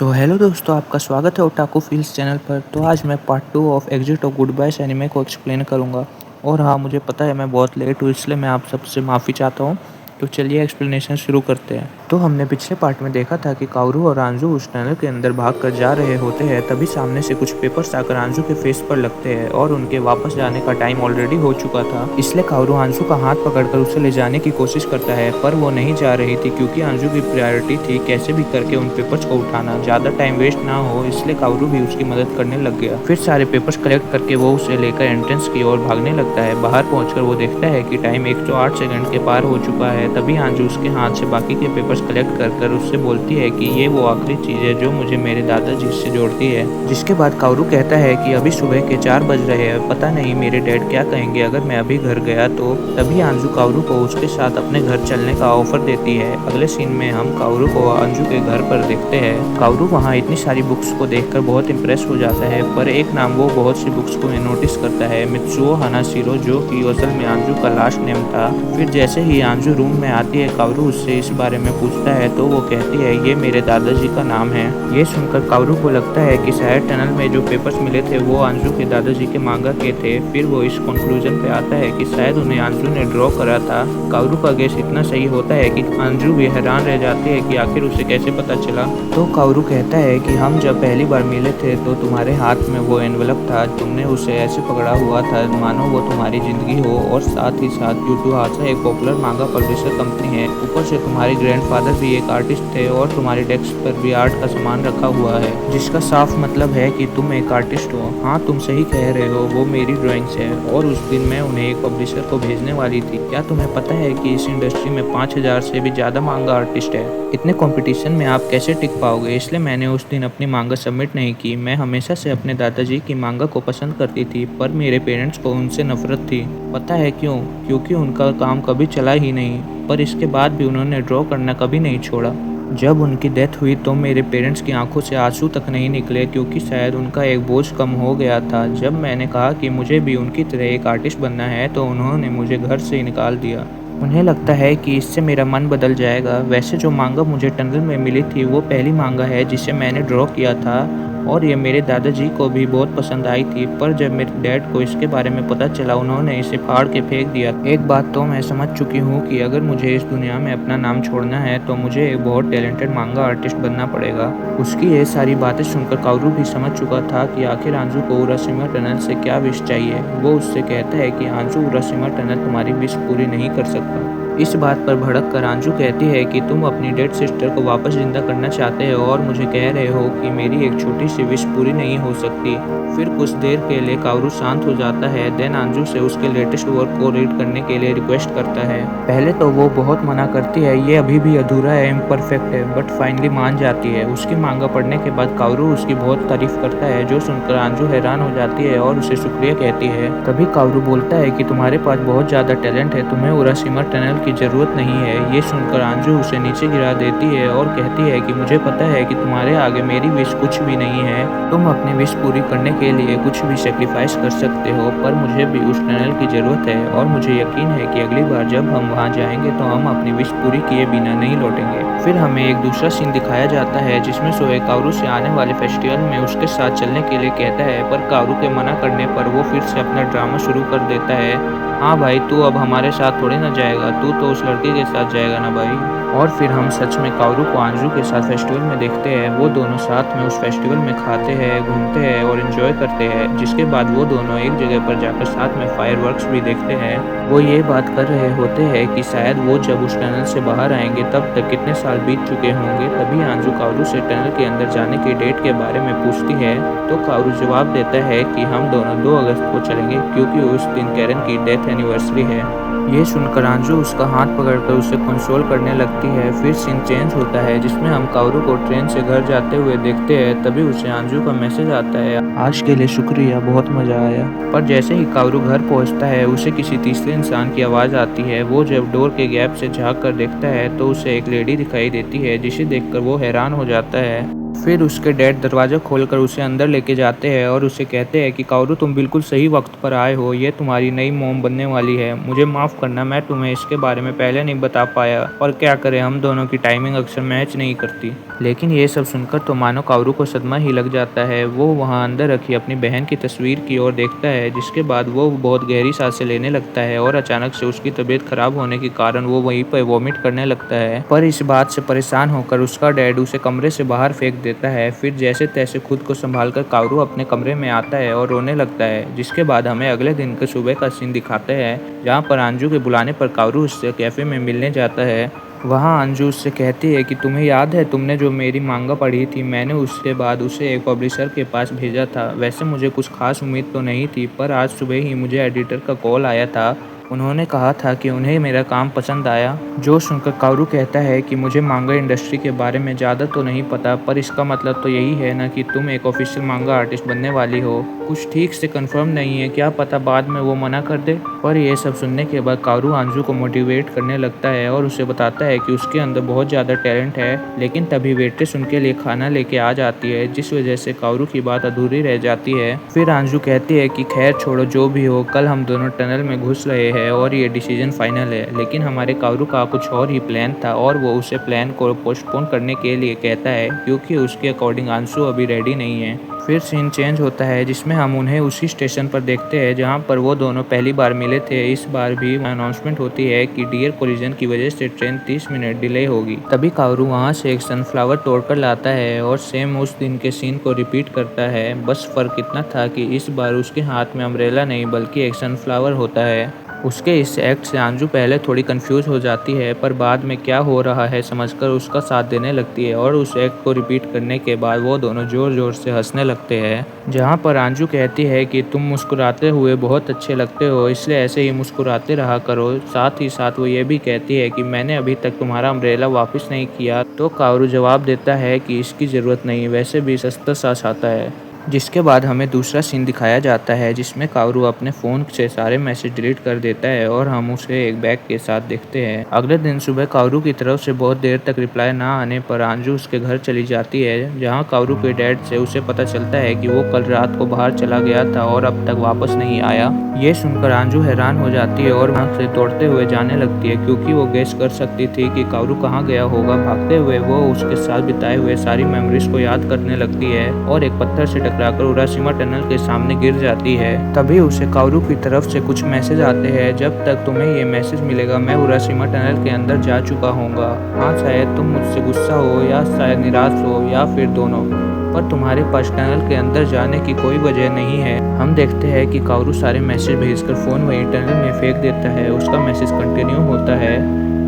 So hello दोस्तों, आपका स्वागत है ओटाकू फील्स चैनल पर। तो आज मैं part 2 of exit of good बाइस एनिमे को एक्सप्लेन करूंगा। और हाँ, मुझे पता है मैं बहुत लेट हूँ, इसलिए मैं आप सबसे माफ़ी चाहता हूँ। तो चलिए एक्सप्लेनेशन शुरू करते हैं। तो हमने पिछले पार्ट में देखा था कि काओरू और आंजू उस टनल के अंदर भाग कर जा रहे होते हैं, तभी सामने से कुछ पेपर्स आकर आंजू के फेस पर लगते हैं और उनके वापस जाने का टाइम ऑलरेडी हो चुका था। इसलिए काओरू आंजू का हाथ पकड़कर उसे ले जाने की कोशिश करता है, पर वो नहीं जा रही थी क्योंकि आंजू की प्रायोरिटी थी कैसे भी करके उन पेपर्स को उठाना, ज्यादा टाइम वेस्ट ना हो। इसलिए काओरू भी उसकी मदद करने लग गया। फिर सारे पेपर्स कलेक्ट करके वो उसे लेकर एंट्रेंस की ओर भागने लगता है। बाहर पहुंचकर वो देखता है कि टाइम 108 सेकंड के पार हो चुका है। तभी आंजू उसके हाथ से बाकी के पेपर्स कलेक्ट कर उससे बोलती है कि ये वो आखिरी चीज है जो मुझे मेरे दादाजी से जोड़ती है। जिसके बाद काओरू कहता है कि अभी सुबह के 4 बज रहे हैं, पता नहीं मेरे डैड क्या कहेंगे अगर मैं अभी घर गया तो। तभी आंजू काओरू को उसके साथ अपने घर चलने का ऑफर देती है। अगले सीन में हम काओरू को अंजू के घर पर देखते हैं। काओरू वहाँ इतनी सारी बुक्स को देखकर बहुत इम्प्रेस हो जाता है, पर एक नाम वो बहुत सी बुक्स को नोटिस करता है, मित्सुओ हानाशिरो, जो कि असल में आंजू का लास्ट नेम था। फिर जैसे ही आंजू रूम में आती है, काओरू उससे इस बारे में पूछता है तो वो कहती है ये मेरे दादाजी का नाम है। ये सुनकर काओरू को लगता है कि शायद टनल में जो पेपर्स मिले थे वो आंजू के दादाजी के मांगा के थे। फिर वो इस कंक्लूजन पे आता है कि शायद उन्हें आंजू ने ड्रॉ करा था। काओरू का गेस इतना सही होता है कि आंजू भी हैरान रह जाती है कि आखिर उसे कैसे पता चला। तो काओरू कहता है कि हम जब पहली बार मिले थे तो तुम्हारे हाथ में वो एनवलप था, तुमने उसे ऐसे पकड़ा हुआ था मानो वो तुम्हारी जिंदगी हो। और साथ ही साथ यूटुहासा एक पॉपुलर मांगा पब्लिशर कंपनी है, ऊपर से तुम्हारे ग्रैंडफादर भी एक आर्टिस्ट थे और तुम्हारे डेस्क पर भी आर्ट का सामान रखा हुआ है, जिसका साफ मतलब है कि तुम एक आर्टिस्ट हो। हाँ, तुम सही कह रहे हो, वो मेरी ड्राइंग्स है और उस दिन मैं उन्हें एक पब्लिशर को भेजने वाली थी। क्या तुम्हें पता है कि इस इंडस्ट्री में 5000 से भी ज्यादा मांगा आर्टिस्ट है? इतने कंपटीशन में आप कैसे टिक पाओगे? इसलिए मैंने उस दिन अपनी मांगा सबमिट नहीं की। मैं हमेशा से अपने दादाजी की मांगा को पसंद करती थी, पर मेरे पेरेंट्स को उनसे नफरत थी। पता है क्यों? क्योंकि उनका काम कभी चला ही नहीं, पर इसके बाद भी उन्होंने ड्रॉ करना कभी नहीं छोड़ा। जब उनकी डेथ हुई तो मेरे पेरेंट्स की आंखों से आंसू तक नहीं निकले, क्योंकि शायद उनका एक बोझ कम हो गया था। जब मैंने कहा कि मुझे भी उनकी तरह एक आर्टिस्ट बनना है तो उन्होंने मुझे घर से ही निकाल दिया। उन्हें लगता है कि इससे मेरा मन बदल जाएगा। वैसे जो मांगा मुझे टनल में मिली थी वो पहली मांगा है जिसे मैंने ड्रॉ किया था और ये मेरे दादाजी को भी बहुत पसंद आई थी, पर जब मेरे डैड को इसके बारे में पता चला उन्होंने इसे फाड़ के फेंक दिया। एक बात तो मैं समझ चुकी हूँ कि अगर मुझे इस दुनिया में अपना नाम छोड़ना है तो मुझे एक बहुत टैलेंटेड मांगा आर्टिस्ट बनना पड़ेगा। उसकी ये सारी बातें सुनकर काओरू भी समझ चुका था कि आखिर आंजू को उराशिमा टनल से क्या विश चाहिए। वो उससे कहता है कि आंजू, उराशिमा टनल तुम्हारी विश पूरी नहीं कर सकता। इस बात पर भड़क कर आंजू कहती है कि तुम अपनी डेड सिस्टर को वापस जिंदा करना चाहते हो और मुझे कह रहे हो कि मेरी एक छोटी सी विश पूरी नहीं हो सकती। फिर कुछ देर के लिए काओरू शांत हो जाता है। देन आंजू से उसके लेटेस्ट वर्क को रीड करने के लिए रिक्वेस्ट करता है। पहले तो वो बहुत मना करती है, ये अभी भी अधूरा है, इम्परफेक्ट है, बट फाइनली मान जाती है। उसकी मांगा पढ़ने के बाद काओरू उसकी बहुत तारीफ करता है, जो सुनकर आंजू हैरान हो जाती है और उसे शुक्रिया कहती है। तभी काओरू बोलता है कि तुम्हारे पास बहुत ज्यादा टैलेंट है, तुम्हें उराशिमा टनल की जरूरत नहीं है। ये सुनकर आंजू उसे नीचे गिरा देती है और कहती है कि मुझे पता है कि तुम्हारे आगे मेरी विश कुछ भी नहीं है, तुम अपनी विश पूरी करने के लिए कुछ भी सेक्रीफाइस कर सकते हो, पर मुझे भी उस टनल की जरूरत है और मुझे यकीन है कि अगली बार जब हम वहां जाएंगे तो हम अपनी विश पूरी किए बिना नहीं लौटेंगे। फिर हमें एक दूसरा सीन दिखाया जाता है जिसमें सोए काओरू से आने वाले फेस्टिवल में उसके साथ चलने के लिए कहता है, पर काओरू के मना करने पर वो फिर से अपना ड्रामा शुरू कर देता है। हाँ भाई, तू अब हमारे साथ थोड़ी ना जाएगा, तू तो उस लड़के के साथ जाएगा ना भाई। और फिर हम सच में काओरू को आंजू के साथ फेस्टिवल में देखते हैं। वो दोनों साथ में उस फेस्टिवल में खाते हैं, घूमते हैं और एंजॉय करते हैं, जिसके बाद वो दोनों एक जगह पर जाकर साथ में फायरवर्क्स भी देखते हैं। वो ये बात कर रहे होते हैं कि शायद वो जब उस टनल से बाहर आएंगे तब तक कितने साल बीत चुके होंगे। तभी आंजू काओरू से टनल के अंदर जाने की डेट के बारे में पूछती है, तो काओरू जवाब देता है कि हम दोनों 2 अगस्त को चलेंगे क्योंकि उस दिन कैरन की डेथ एनिवर्सरी है। ये सुनकर आंजू उसका हाथ पकड़कर उसे कंसोल करने लगती है। फिर सीन चेंज होता है जिसमें हम काओरू को ट्रेन से घर जाते हुए देखते हैं। तभी उसे आंजू का मैसेज आता है, आज के लिए शुक्रिया, बहुत मजा आया। पर जैसे ही काओरू घर पहुंचता है उसे किसी तीसरे इंसान की आवाज आती है। वो जब डोर के गैप से झांक कर देखता है तो उसे एक लेडी दिखाई देती है, जिसे देखकर वो हैरान हो जाता है। फिर उसके डैड दरवाज़ा खोलकर उसे अंदर लेके जाते हैं और उसे कहते हैं कि काओरू तुम बिल्कुल सही वक्त पर आए हो, ये तुम्हारी नई मॉम बनने वाली है। मुझे माफ़ करना, मैं तुम्हें इसके बारे में पहले नहीं बता पाया, और क्या करें, हम दोनों की टाइमिंग अक्सर मैच नहीं करती। लेकिन ये सब सुनकर तो मानो काओरू को सदमा ही लग जाता है। वो वहाँ अंदर रखी अपनी बहन की तस्वीर की ओर देखता है, जिसके बाद वो बहुत गहरी सांसें लेने लगता है और अचानक से उसकी तबीयत खराब होने के कारण वो वहीं पर वॉमिट करने लगता है। पर इस बात से परेशान होकर उसका डैड उसे कमरे से बाहर फेंक देता है। फिर जैसे तैसे खुद को संभालकर काओरू अपने कमरे में आता है और रोने लगता है। जिसके बाद हमें अगले दिन के सुबह का सीन दिखाते हैं, जहाँ पर अंजू के बुलाने पर काओरू उससे कैफे में मिलने जाता है। वहाँ अंजू उससे कहती है कि तुम्हें याद है तुमने जो मेरी मांगा पढ़ी थी, मैंने उसके बाद उसे एक पब्लिशर के पास भेजा था। वैसे मुझे कुछ खास उम्मीद तो नहीं थी, पर आज सुबह ही मुझे एडिटर का कॉल आया था। उन्होंने कहा था कि उन्हें मेरा काम पसंद आया। जो सुनकर काओरू कहता है कि मुझे मांगा इंडस्ट्री के बारे में ज़्यादा तो नहीं पता, पर इसका मतलब तो यही है ना कि तुम एक ऑफिशियल मांगा आर्टिस्ट बनने वाली हो। कुछ ठीक से कंफर्म नहीं है, क्या पता बाद में वो मना कर दे। पर ये सब सुनने के बाद काओरू अंजू को मोटिवेट करने लगता है और उसे बताता है कि उसके अंदर बहुत ज़्यादा टैलेंट है। लेकिन तभी वेट्रेस उनके लिए खाना लेके आ जाती है, जिस वजह से काओरू की बात अधूरी रह जाती है। फिर अंजू कहती है कि खैर छोड़ो, जो भी हो, कल हम दोनों टनल में घुस रहे हैं और ये डिसीजन फाइनल है। लेकिन हमारे काओरू का कुछ और ही प्लान था और वो उसे प्लान को पोस्टपोन करने के लिए कहता है, क्योंकि उसके अकॉर्डिंग अंशु अभी रेडी नहीं है। फिर सीन चेंज होता है, जिसमें हम उन्हें उसी स्टेशन पर देखते हैं जहां पर वो दोनों पहली बार मिले थे। इस बार भी अनाउंसमेंट होती है कि डियर कोलिजन की वजह से ट्रेन 30 मिनट डिले होगी। तभी काओरू वहां से एक सनफ्लावर तोड़कर लाता है और सेम उस दिन के सीन को रिपीट करता है। बस फर्क इतना था कि इस बार उसके हाथ में अम्ब्रेला नहीं बल्कि एक सनफ्लावर होता है। उसके इस एक्ट से अंजू पहले थोड़ी कंफ्यूज हो जाती है, पर बाद में क्या हो रहा है समझकर उसका साथ देने लगती है और उस एक्ट को रिपीट करने के बाद वो दोनों जोर जोर से हंसने लगते हैं। जहाँ पर अंजू कहती है कि तुम मुस्कुराते हुए बहुत अच्छे लगते हो, इसलिए ऐसे ही मुस्कुराते रहा करो। साथ ही साथ वो ये भी कहती है कि मैंने अभी तक तुम्हारा अम्ब्रेला वापस नहीं किया। तो काओरू जवाब देता है कि इसकी ज़रूरत नहीं, वैसे भी सस्ता साथ आता है। जिसके बाद हमें दूसरा सीन दिखाया जाता है, जिसमें काओरू अपने फ़ोन से सारे मैसेज डिलीट कर देता है और हम उसे एक बैग के साथ देखते हैं। अगले दिन सुबह काओरू की तरफ से बहुत देर तक रिप्लाई ना आने पर अंजू उसके घर चली जाती है, जहां काओरू के डैड से उसे पता चलता है कि वो कल रात को बाहर चला गया था और अब तक वापस नहीं आया। ये सुनकर अंजू हैरान हो जाती है और वहाँ से दौड़ते हुए जाने लगती है, क्योंकि वो गेस कर सकती थी कि काओरू कहाँ गया होगा। भागते हुए वो उसके साथ बिताए हुए सारी मेमोरीज को याद करने लगती है और एक पत्थर से टकराकर उराशिमा टनल के सामने गिर जाती है। तभी उसे काओरू की तरफ से कुछ मैसेज आते हैं, जब तक तुम्हें ये मैसेज मिलेगा मैं उराशिमा टनल के अंदर जा चुका हूँगा। हाँ, शायद तुम मुझसे गुस्सा हो या शायद निराश हो या फिर दोनों, पर तुम्हारे पास टनल के अंदर जाने की कोई वजह नहीं है। हम देखते हैं कि काओरू सारे मैसेज भेजकर फ़ोन वहीं टनल में फेंक देता है। उसका मैसेज कंटिन्यू होता है,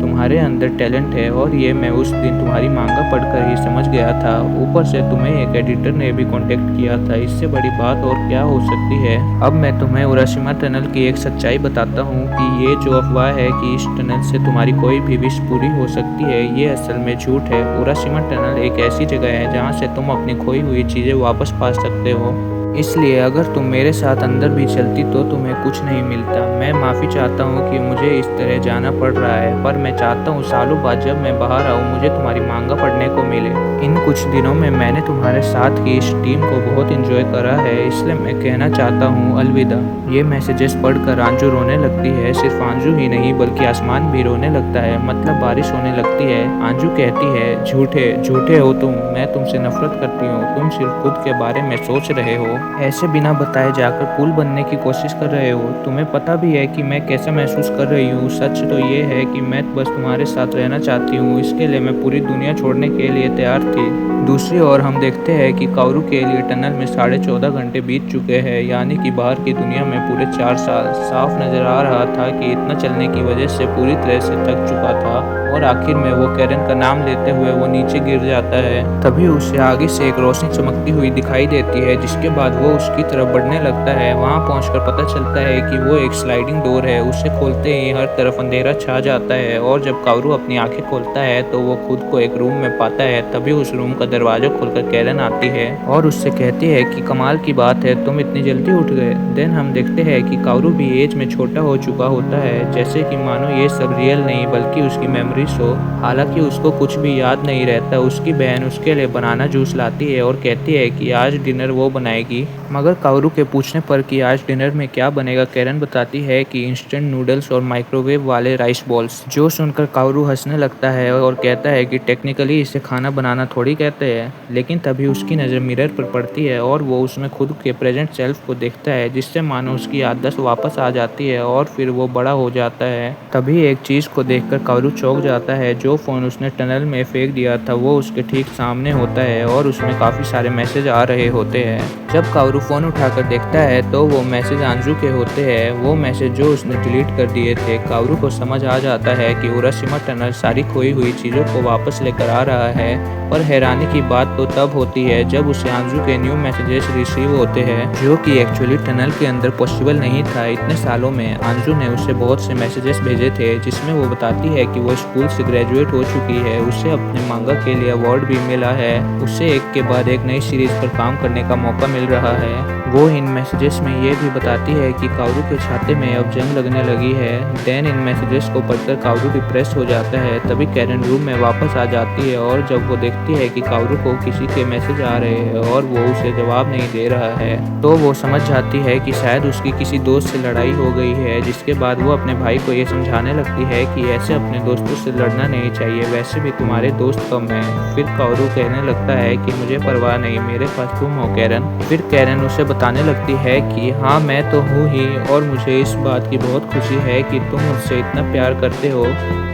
तुम्हारे अंदर टैलेंट है और ये मैं उस दिन तुम्हारी मांगा पढ़कर ही समझ गया था। ऊपर से तुम्हें एक एडिटर ने भी कांटेक्ट किया था, इससे बड़ी बात और क्या हो सकती है। अब मैं तुम्हें उराशिमा टनल की एक सच्चाई बताता हूँ कि ये जो अफवाह है कि इस टनल से तुम्हारी कोई भी विश पूरी हो सकती है, ये असल में झूठ है। उराशिमा टनल एक ऐसी जगह है जहाँ से तुम अपनी खोई हुई चीज़ें वापस पा सकते हो। इसलिए अगर तुम मेरे साथ अंदर भी चलती तो तुम्हें कुछ नहीं मिलता। मैं माफ़ी चाहता हूँ कि मुझे इस तरह जाना पड़ रहा है, पर मैं चाहता हूँ सालों बाद जब मैं बाहर आऊँ मुझे तुम्हारी मांगा पढ़ने को मिले। इन कुछ दिनों में मैंने तुम्हारे साथ की इस टीम को बहुत एंजॉय करा है, इसलिए मैं कहना चाहता हूँ अलविदा। ये मैसेजेस पढ़कर अंजू रोने लगती है। सिर्फ अंजू ही नहीं बल्कि आसमान भी रोने लगता है, मतलब बारिश होने लगती है। अंजू कहती है, झूठे झूठे हो तुम, मैं तुमसे नफरत करती हूँ। तुम सिर्फ खुद के बारे में सोच रहे हो, ऐसे बिना बताए जाकर कूल बनने की कोशिश कर रहे हो। तुम्हें पता भी है कि मैं कैसा महसूस कर रही हूँ। सच तो ये है कि मैं बस तुम्हारे साथ रहना चाहती हूँ, इसके लिए मैं पूरी दुनिया छोड़ने के लिए तैयार थी। दूसरी ओर हम देखते हैं कि काओरू के लिए टनल में 14.5 घंटे बीत चुके हैं, यानी कि बाहर की दुनिया में पूरे 4 साल। साफ नजर आ रहा था कि इतना चलने की वजह से पूरी तरह से थक चुका था और आखिर में वो कैरन का नाम लेते हुए वो नीचे गिर जाता है। तभी उसे आगे से एक रोशनी चमकती हुई दिखाई देती है, जिसके बाद वो उसकी तरफ बढ़ने लगता है। वहाँ पहुंचकर पता चलता है कि वो एक स्लाइडिंग डोर है। उसे खोलते ही हर तरफ अंधेरा छा जाता है और जब काओरू अपनी आंखें खोलता है तो वो खुद को एक रूम में पाता है। तभी उस रूम का दरवाजा खोलकर कैरन आती है और उससे कहती है कि कमाल की बात है, तुम इतनी जल्दी उठ गए। देन हम देखते हैं कि कावरू भी एज में छोटा हो चुका होता है, जैसे कि मानो ये सब रियल नहीं बल्कि उसकी मेमोरीज हो। हालांकि उसको कुछ भी याद नहीं रहता। उसकी बहन उसके लिए बनाना जूस लाती है और कहती है कि आज डिनर वो बनाएगी। मगर कावरू के पूछने पर कि आज डिनर में क्या बनेगा, कैरन बताती है कि इंस्टेंट नूडल्स और माइक्रोवेव वाले राइस बॉल्स। जो सुनकर कावरू हंसने लगता है और कहता है कि टेक्निकली इसे खाना बनाना थोड़ी कहते हैं। लेकिन तभी उसकी नज़र मिरर पर पड़ती है और वो उसमें खुद के प्रेजेंट सेल्फ को देखता है, जिससे मानो उसकी याददाश्त वापस आ जाती है और फिर वो बड़ा हो जाता है। तभी एक चीज़ को देखकर कावरू चौंक जाता है। जो फ़ोन उसने टनल में फेंक दिया था वो उसके ठीक सामने होता है और उसमें काफ़ी सारे मैसेज आ रहे होते हैं। जब कावरू फ़ोन उठाकर देखता है तो वो मैसेज आंजू के होते हैं, वो मैसेज जो उसने डिलीट कर दिए थे। कावरू को समझ आ जाता है कि उराशिमा टनल सारी खोई हुई चीज़ों को वापस लेकर आ रहा है। पर हैरानी की बात तो तब होती है जब उसे आंजू के न्यू मैसेजेस रिसीव होते हैं, जो कि एक्चुअली टनल के अंदर पॉसिबल नहीं था। इतने सालों में आंजू ने उसे बहुत से मैसेजेस भेजे थे जिसमें वो बताती है कि वो स्कूल से ग्रेजुएट हो चुकी है, उसे अपने मांगा के लिए अवार्ड भी मिला है, उसे एक के बाद एक नई सीरीज पर काम करने का मौका मिल रहा है। वो इन मैसेजेस में ये भी बताती है कि कावरू के छाते में अब जंग लगने लगी है। देन इन मैसेजेस को पढ़कर कावरू डिप्रेस हो जाता है। तभी कैरन रूम में वापस आ जाती है और जब वो देखती है कि कावरू को किसी के मैसेज आ रहे हैं और वो उसे जवाब नहीं दे रहा है, तो वो समझ जाती है कि शायद उसकी किसी दोस्त से लड़ाई हो गई है। जिसके बाद वो अपने भाई को ये समझाने लगती है कि ऐसे अपने दोस्तों से लड़ना नहीं चाहिए, वैसे भी तुम्हारे दोस्त कम हैं। फिर कावरू कहने लगता है कि मुझे परवाह नहीं, मेरे पास तुम हो कैरन। फिर कैरन उसे बताने लगती है कि हाँ मैं तो हूँ ही और मुझे इस बात की बहुत खुशी है कि तुम मुझसे इतना प्यार करते हो,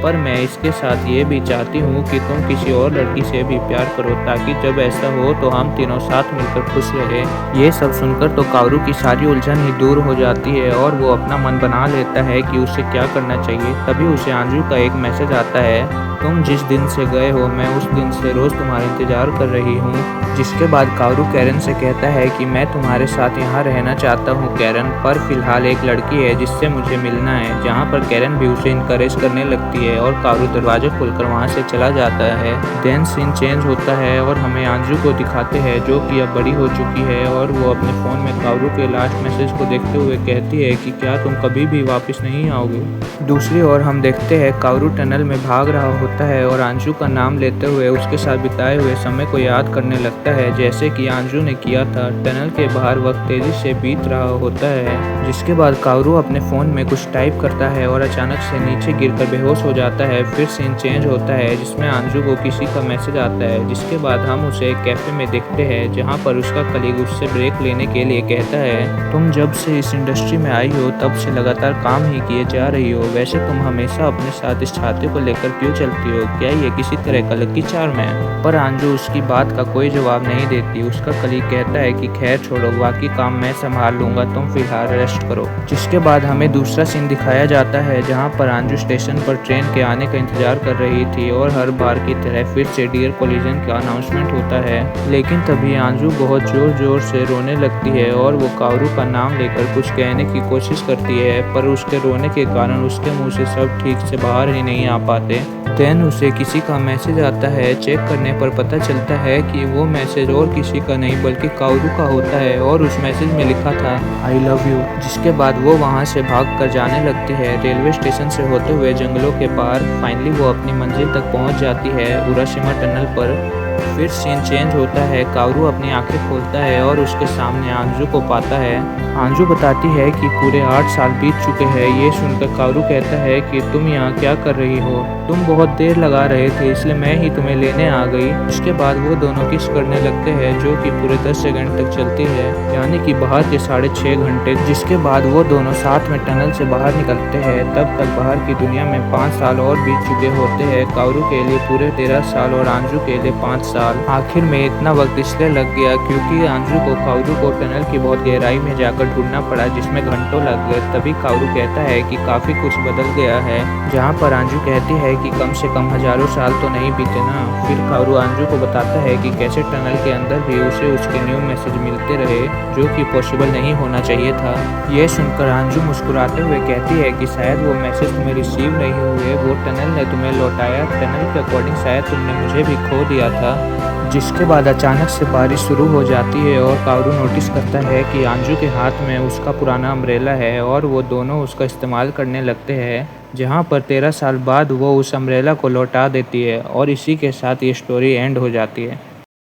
पर मैं इसके साथ ये भी चाहती हूँ कि तुम किसी और लड़की से भी प्यार करो, ताकि जब ऐसा हो तो हम तीनों साथ मिलकर खुश रहे। ये सब सुनकर तो कावरू की सारी उलझन ही दूर हो जाती है और वो अपना मन बना लेता है कि उसे क्या करना चाहिए। तभी उसे आंजू का एक मैसेज आता है, तुम जिस दिन से गए हो मैं उस दिन से रोज़ तुम्हारा इंतज़ार कर रही हूँ। जिसके बाद कावरू कैरन से कहता है कि मैं तुम्हारे साथ यहाँ रहना चाहता हूँ कैरन, पर फिलहाल एक लड़की है जिससे मुझे मिलना है। जहाँ पर कैरन भी उसे इनकरेज करने लगती है और कावरू दरवाजा खोलकर वहाँ से चला जाता है। देन सीन चेंज होता है और हमें आंजू को दिखाते हैं जो कि अब बड़ी हो चुकी है और वो अपने फ़ोन में कावरू के लास्ट मैसेज को देखते हुए कहती है कि क्या तुम कभी भी वापस नहीं आओगे। दूसरी ओर हम देखते हैं कावरू टनल में भाग रहा होता है और आंजू का नाम लेते हुए उसके साथ बिताए हुए समय को याद करने लगता है, जैसे कि आंजू ने किया था। टनल के बाहर वक्त तेजी से बीत रहा होता है। जिसके बाद कावरू अपने फ़ोन में कुछ टाइप करता है और अचानक से नीचे गिरकर बेहोश हो जाता है। फिर सीन चेंज होता है जिसमें आंजू को किसी का मैसेज आता है। जिसके बाद हम उसे एक कैफ़े में देखते हैं जहाँ पर उसका कलीग उससे ब्रेक लेने के लिए कहता है, तुम जब से इस इंडस्ट्री में आई हो तब से लगातार काम ही किए जा रही हो, वैसे तुम हमेशा अपने साथ इस छाते को लेकर क्यों चलती हो, क्या ये किसी तरह का लकी चार्म है। पर आंजू उसकी बात का कोई जवाब नहीं देती। उसका कलीग कहता है कि खैर छोड़ो, बाकी काम मैं संभाल लूंगा, तुम फिलहाल रेस्ट करो। जिसके बाद हमें दूसरा सीन दिखाया जाता है जहां पर आंजू स्टेशन पर ट्रेन के आने का इंतजार कर रही थी और हर बार की तरह फिर से डियर कोलिजन का अनाउंसमेंट होता है। लेकिन तभी आंजू बहुत जोर जोर से रोने लगती है और वो कावरू का नाम लेकर कुछ कहने की कोशिश करती है, पर उसके रोने के कारण उसके मुंह से सब ठीक से बाहर ही नहीं आ पाते। देन उसे किसी का मैसेज आता है। चेक करने पर पता चलता है कि वो मैसेज और किसी का नहीं बल्कि कावरू का होता है और उस मैसेज में लिखा था आई लव यू। जिसके बाद वो वहाँ से भाग कर जाने लगती है। रेलवे स्टेशन से होते हुए जंगलों के पार फाइनली वो अपनी मंजिल तक पहुँच जाती है, उराशिमा टनल पर। फिर सीन चेंज होता है। कावरू अपनी आंखें खोलता है और उसके सामने आंजू को पाता है। आंजू बताती है कि पूरे 8 साल बीत चुके हैं। ये सुनकर कावरू कहता है कि तुम यहाँ क्या कर रही हो, तुम बहुत देर लगा रहे थे इसलिए मैं ही तुम्हें लेने आ गई। उसके बाद वो दोनों किस करने लगते हैं जो कि पूरे 10 सेकंड तक चलती है, यानी कि बाहर के 6.5 घंटे। जिसके बाद वो दोनों साथ में टनल से बाहर निकलते हैं। तब तक बाहर की दुनिया में 5 साल और बीत चुके होते हैं। कावरू के लिए पूरे 13 साल और आंजू के लिए 5 साल। आखिर में इतना वक्त इसलिए लग गया क्योंकि आंजू को कावरू को टनल की बहुत गहराई में जाकर ढूंढना पड़ा, जिसमें घंटों लग गए। तभी कावरू कहता है कि काफी कुछ बदल गया है, जहाँ पर आंजू कहती है कि कम से कम हजारों साल तो नहीं बीते ना। फिर कावरू आंजू को बताता है कि कैसे टनल के अंदर भी उसे उसके न्यू मैसेज मिलते रहे, जो कि पॉसिबल नहीं होना चाहिए था। ये सुनकर आंजू मुस्कुराते हुए कहती है कि शायद वो मैसेज तुम्हें रिसीव नहीं हुए, वो टनल ने तुम्हें लौटाया। टनल के अकॉर्डिंग शायद तुमने मुझे भी खो दिया था। जिसके बाद अचानक से बारिश शुरू हो जाती है और कारू नोटिस करता है कि अंजू के हाथ में उसका पुराना अम्ब्रेला है और वो दोनों उसका इस्तेमाल करने लगते हैं, जहाँ पर 13 साल बाद वो उस अम्ब्रेला को लौटा देती है और इसी के साथ ये स्टोरी एंड हो जाती है।